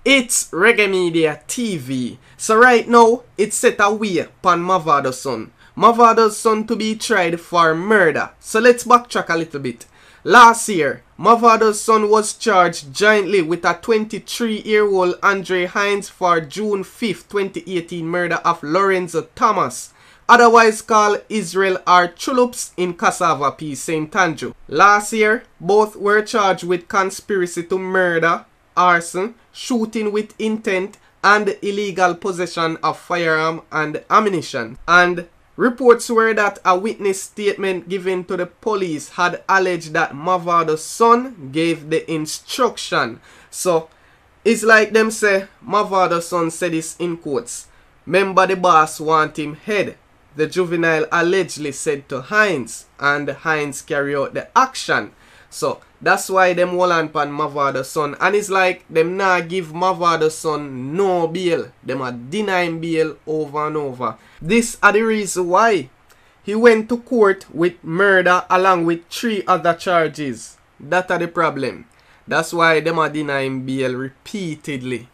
It's Reggae Media TV. So right now, it's set away upon Mavado's son. Mavado's son to be tried for murder. So let's backtrack a little bit. Last year, Mavado's son was charged jointly with a 23-year-old Andre Hines for June 5th, 2018 murder of Lorenzo Thomas, otherwise called Israel R. Chulups in Cassava P. St. Andrew. Last year, both were charged with conspiracy to murder, arson, shooting with intent, and illegal possession of firearm and ammunition. And reports were that a witness statement given to the police had alleged that Mavado's son gave the instruction. So, it's like them say, Mavado's son said this in quotes. "Remember the boss want him head," the juvenile allegedly said to Hines, and Hines carry out the action. So, that's why them hold on pan Mavado's son. And it's like them not give Mavado's son no bail. Them a deny him bail over and over. This are the reason why he went to court with murder along with 3 other charges. That are the problem. That's why them a deny him bail repeatedly.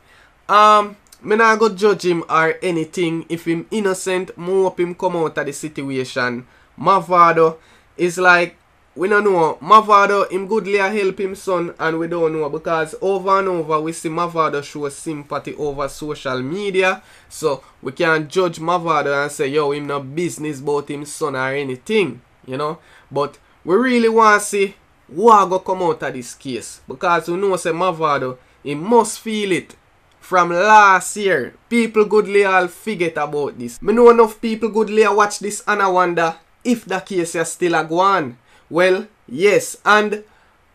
Me not go judge him or anything. If him innocent, me hope him come out of the situation. Mavado is like, we don't know. Mavado, him goodly help him son, and we don't know, because over and over we see Mavado show sympathy over social media. So we can't judge Mavado and say, yo, him no business about him son or anything, you know. But we really want to see who go come out of this case, because we know say Mavado, he must feel it. From last year, people goodly all forget about this. Me know enough people goodly watch this and I wonder if the case is still a go on. Well, yes, and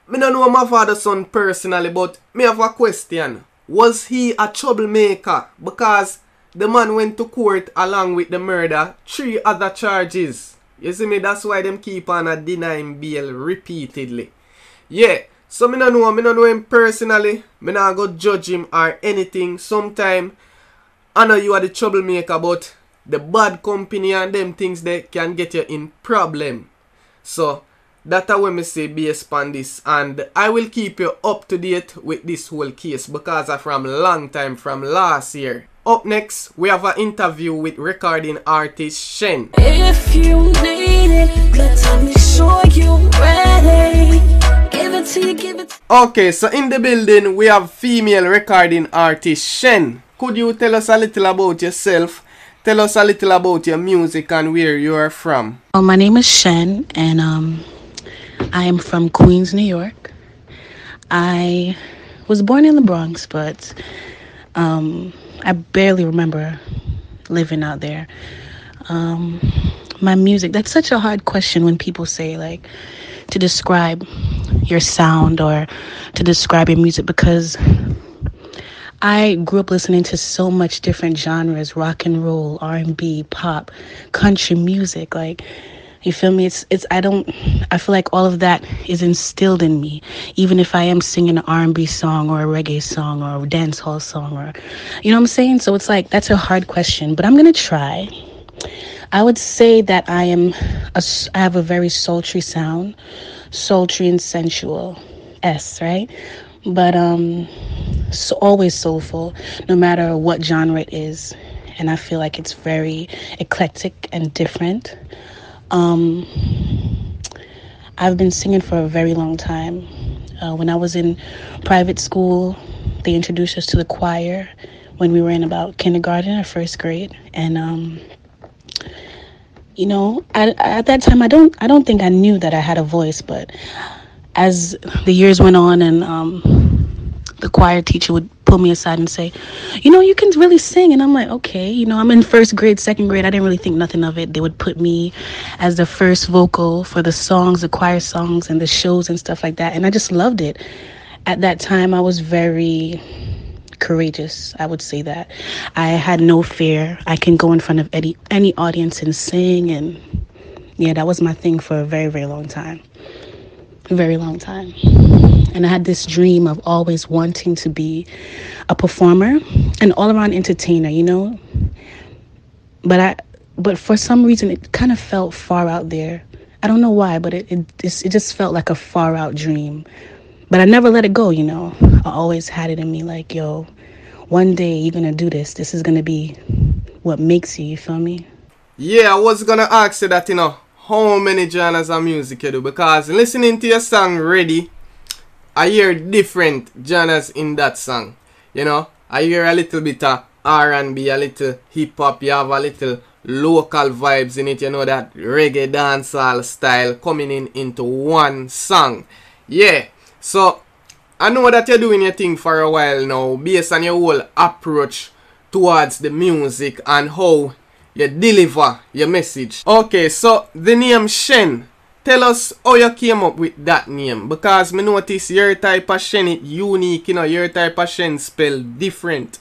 me don't know Mavado's son personally, but me have a question. Was he a troublemaker? Because the man went to court along with the murder, 3 other charges. You see me, that's why them keep on denying bail repeatedly. Yeah, so me don't know him personally. Me not go judge him or anything. Sometime I know you are the troublemaker, but the bad company and them things they can get you in problem. So that's what me say based on this, and I will keep you up to date with this whole case because I'm from long time, from last year. Up next, we have an interview with recording artist Schen. If you need it, let me show you ready. Give it to you, give it to you. Okay, so in the building we have female recording artist Schen. Could you tell us a little about yourself? Tell us a little about your music and where you are from. Well, my name is Schen, and I am from Queens, New York. I was born in the Bronx, but I barely remember living out there. My music, that's such a hard question when people say, like, to describe your sound or to describe your music, because I grew up listening to so much different genres: rock and roll, R&B, pop, country music. Like, you feel me? I feel like all of that is instilled in me, even if I am singing an R&B song or a reggae song or a dance hall song, or, you know what I'm saying? So it's like, that's a hard question, but I'm going to try. I would say that I have a very sultry sound, sultry and sensual, right? But so always soulful, no matter what genre it is. And I feel like it's very eclectic and different. I've been singing for a very long time. When I was in private school, they introduced us to the choir when we were in about kindergarten or first grade. And, you know, at that time, I don't think I knew that I had a voice, but as the years went on and the choir teacher would pull me aside and say, you know, you can really sing. And I'm like, okay, you know, I'm in first grade, second grade. I didn't really think nothing of it. They would put me as the first vocal for the songs, the choir songs and the shows and stuff like that. And I just loved it. At that time, I was very courageous. I would say that. I had no fear. I can go in front of any audience and sing. And yeah, that was my thing for a very, very long time. A very long time. And I had this dream of always wanting to be a performer, an all-around entertainer, you know. But for some reason, it kind of felt far out there. I don't know why, but it just felt like a far out dream. But I never let it go, you know. I always had it in me like, yo, one day you're gonna do this. This is gonna be what makes you. You feel me? Yeah, I was gonna ask you that, how many genres of music you do, because listening to your song Ready, I hear different genres in that song. I hear a little bit of R&B, a little hip hop, you have a little local vibes in it, that reggae dancehall style coming into one song. Yeah, so I know that you're doing your thing for a while now, based on your whole approach towards the music and how you deliver your message. Okay, so the name Schen. Tell us how you came up with that name, because me notice your type of Schen it unique, your type of Schen spell different.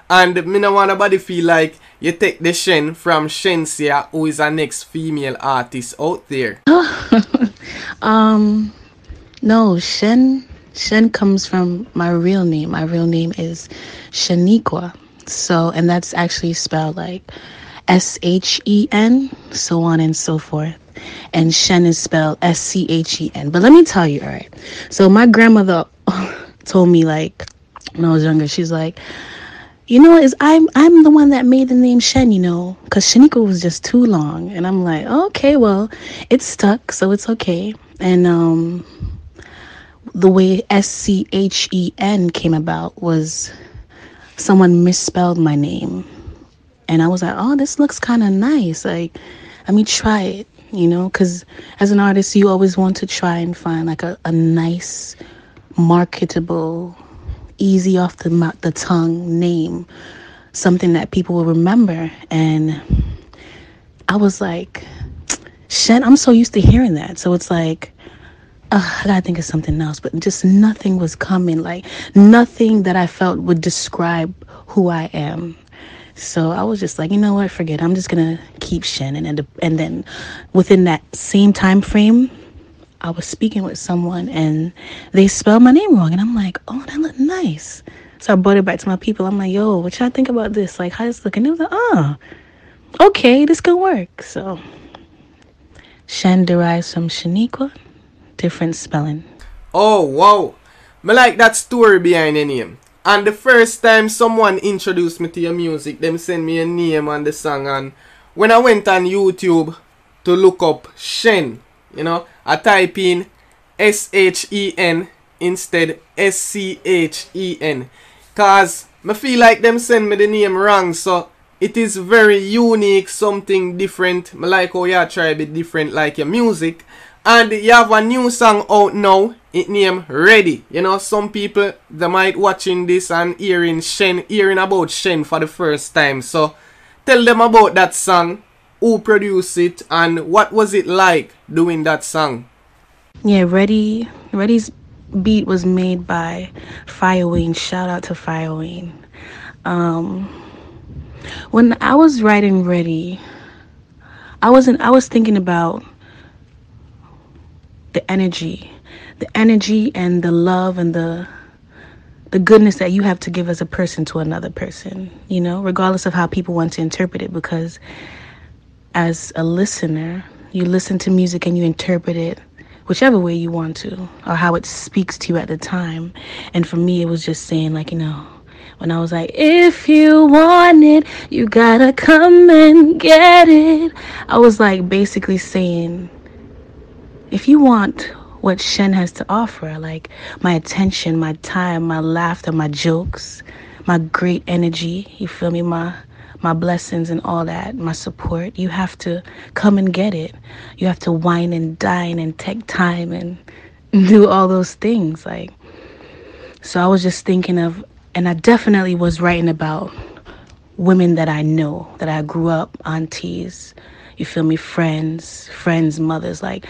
And me no want nobody feel like you take the Schen from Shensia, who is a next female artist out there. No, Shen comes from my real name. My real name is Shaniqua. So, and that's actually spelled like Shen, so on and so forth. And Shen is spelledSchen. But let me tell you, all right. So my grandmother told me, like, when I was younger, she's like, I'm the one that made the name Shen, because Shaniqua was just too long. And I'm like, okay, well, it's stuck, so it's okay. And the way Schen came about was someone misspelled my name. And I was like, oh, this looks kind of nice. Like, let me try it, because as an artist, you always want to try and find like a nice, marketable, easy off the tongue name, something that people will remember. And I was like, Shen, I'm so used to hearing that. So it's like, I gotta think of something else. But just nothing was coming, like nothing that I felt would describe who I am. So I was just like, you know what, forget it. I'm just gonna keep Shen. And then within that same time frame, I was speaking with someone and they spelled my name wrong. And I'm like, oh, that looked nice. So I brought it back to my people. I'm like, yo, what y'all think about this? Like, how this look? And they was like, okay, this could work. So Shen derives from Shaniqua, different spelling. Oh, wow. Me like that story behind the name. And the first time someone introduced me to your music, them send me a name on the song. And when I went on YouTube to look up Shen, I type in Shen instead Schen. Cause I feel like them send me the name wrong. So it is very unique, something different. I like how you try a bit different like your music. And you have a new song out now. It named Ready. Some people, they might watching this and hearing about Shen for the first time. So tell them about that song, who produced it, and what was it like doing that song. Yeah, Ready's beat was made by Firewayne. Shout out to Firewayne. When I was writing Ready, I was thinking about the energy and the love and the goodness that you have to give as a person to another person, regardless of how people want to interpret it. Because as a listener, you listen to music and you interpret it whichever way you want to, or how it speaks to you at the time. And for me, it was just saying, like, when I was like, if you want it, you gotta come and get it. I was like basically saying, if you want what Shen has to offer, like my attention, my time, my laughter, my jokes, my great energy, you feel me, my blessings and all that, my support, you have to come and get it. You have to wine and dine and take time and do all those things. Like, so I was just thinking of, and I definitely was writing about women that I know, that I grew up, aunties, you feel me, friends, mothers, like,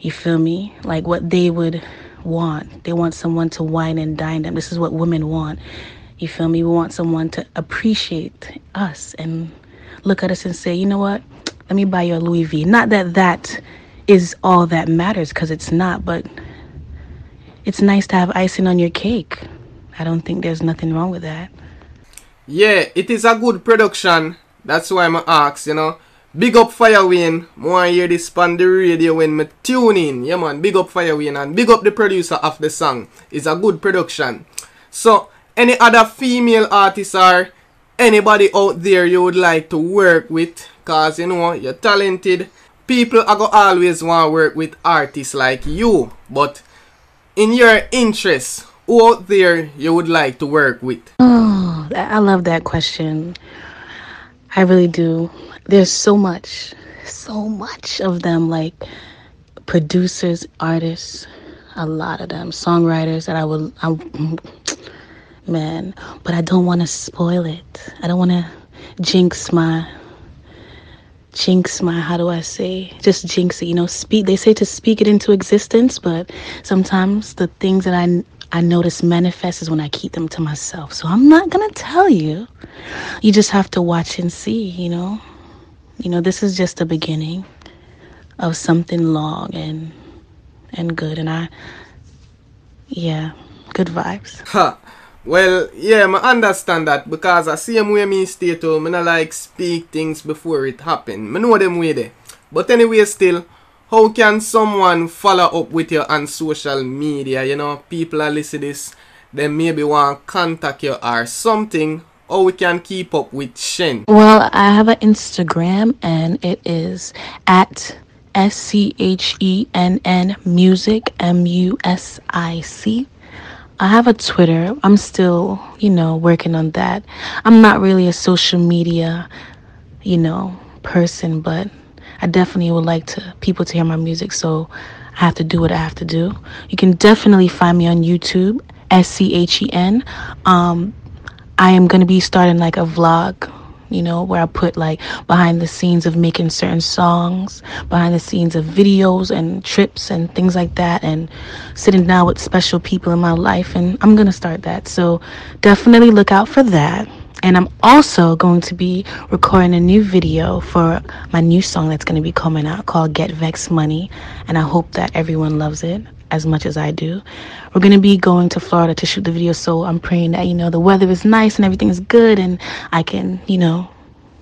you feel me, like what they would want. They want someone to wine and dine them. This is what women want. You feel me? We want someone to appreciate us and look at us and say, you know what? Let me buy you a Louis V. Not that that is all that matters, because it's not, but it's nice to have icing on your cake. I don't think there's nothing wrong with that. Yeah, it is a good production. That's why I'm asked, Big up Firewayne. More hear this on the radio when me tune in. Yeah, man. Big up Firewayne and big up the producer of the song. It's a good production. So, Any other female artists or anybody out there you would like to work with? Cause you know, you're talented. People are gonna always want to work with artists like you. But in your interest, who out there you would like to work with? Oh, I love that question. I really do. There's so much of them, like producers, artists, a lot of them, songwriters that man, but I don't want to spoil it. I don't want to jinx my, how do I say, just jinx it, they say to speak it into existence, but sometimes the things that I notice manifest is when I keep them to myself. So I'm not going to tell you. You just have to watch and see, this is just the beginning of something long and good. And good vibes. Ha. Well, yeah, I understand that because I see way me stay to, I like speak things before it happen. I know them way there. But anyway, still, how can someone follow up with you on social media? People are listening to this, they maybe want to contact you or something. Or we can keep up with Schen. Well, I have an Instagram and it is at SCHENN Music MUSIC. I have a Twitter. I'm still, working on that. I'm not really a social media, person, but I definitely would like people to hear my music, so I have to do what I have to do. You can definitely find me on YouTube, SCHEN. I am going to be starting like a vlog, where I put like behind the scenes of making certain songs, behind the scenes of videos and trips and things like that, and sitting down with special people in my life. And I'm going to start that. So definitely look out for that. And I'm also going to be recording a new video for my new song that's going to be coming out called Get Vex Money. And I hope that everyone loves it as much as I do. We're going to be going to Florida to shoot the video, so I'm praying that, the weather is nice and everything is good and I can,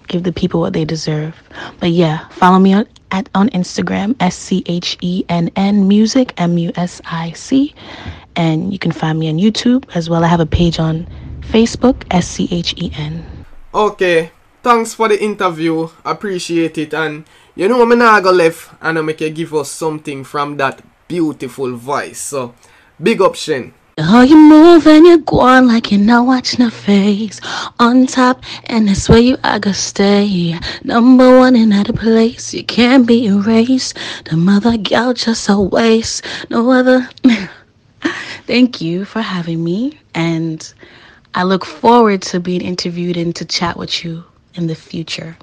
give the people what they deserve. But yeah, follow me on Instagram, SCHENN Music, MUSIC. And you can find me on YouTube as well. I have a page on Facebook, SCHEN. Okay, thanks for the interview. Appreciate it. And I'm not go left and I make you give us something from that beautiful voice. So, big up Schen. Oh, you move and you go on like you're not watching a face. On top, and that's where you are gonna stay. Number one in that place, you can't be erased. The mother gal just a waste. No other. Thank you for having me, and I look forward to being interviewed and to chat with you in the future.